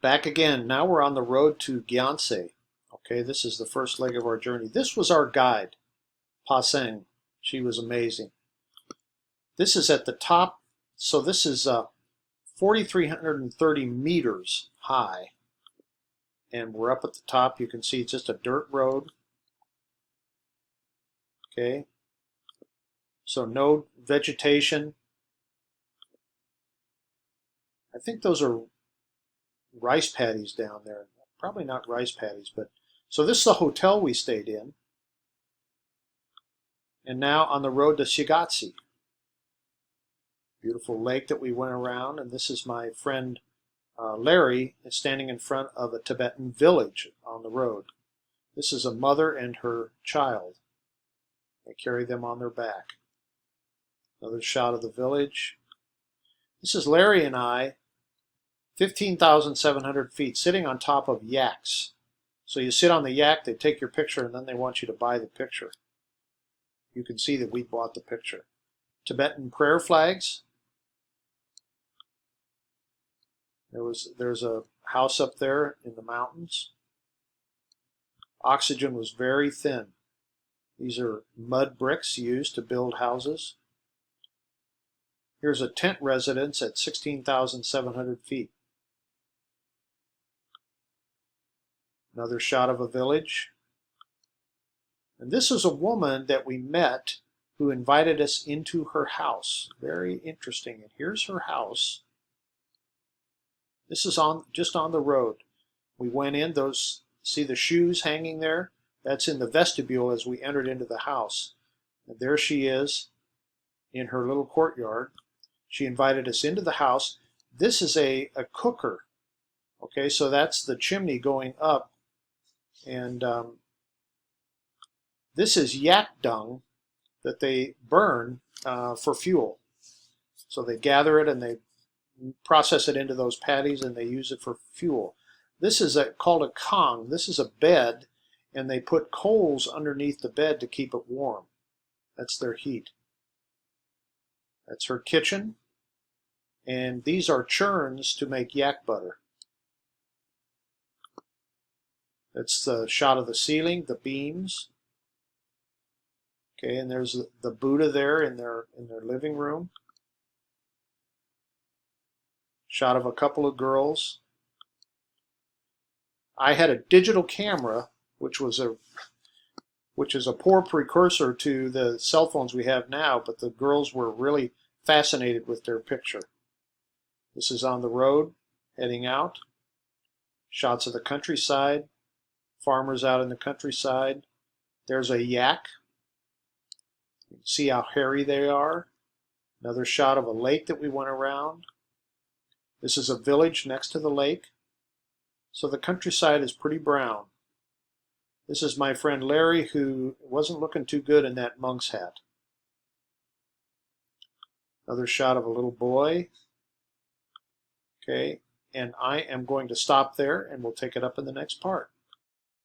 Back again. Now we're on the road to Gyanse. Okay, this is the first leg of our journey. This was our guide, Pa Seng. She was amazing. This is at the top. So this is 4,330 meters high. And we're up at the top. You can see it's just a dirt road. Okay. So no vegetation. I think those are rice paddies down there. Probably not rice paddies, but so this is the hotel we stayed in. And now on the road to Shigatse. Beautiful lake that we went around, and this is my friend Larry is standing in front of a Tibetan village on the road. This is a mother and her child. They carry them on their back. Another shot of the village. This is Larry and I, 15,700 feet, sitting on top of yaks. So you sit on the yak, they take your picture, and then they want you to buy the picture. You can see that we bought the picture. Tibetan prayer flags. There's a house up there in the mountains. Oxygen was very thin. These are mud bricks used to build houses. Here's a tent residence at 16,700 feet. Another shot of a village. And this is a woman that we met who invited us into her house. Very interesting. And here's her house. This is just on the road. We went in, see the shoes hanging there? That's in the vestibule as we entered into the house. And there she is in her little courtyard. She invited us into the house. This is a cooker. Okay, so that's the chimney going up. And this is yak dung that they burn for fuel. So they gather it and they process it into those patties and they use it for fuel. This is called a kong. This is a bed, and they put coals underneath the bed to keep it warm. That's their heat. That's her kitchen. And these are churns to make yak butter. That's the shot of the ceiling, the beams. Okay, and there's the Buddha there in their living room. Shot of a couple of girls. I had a digital camera, which is a poor precursor to the cell phones we have now, but the girls were really fascinated with their picture. This is on the road, heading out. Shots of the countryside. Farmers out in the countryside. There's a yak. You can see how hairy they are. Another shot of a lake that we went around. This is a village next to the lake. So the countryside is pretty brown. This is my friend Larry, who wasn't looking too good in that monk's hat. Another shot of a little boy. Okay, and I am going to stop there and we'll take it up in the next part.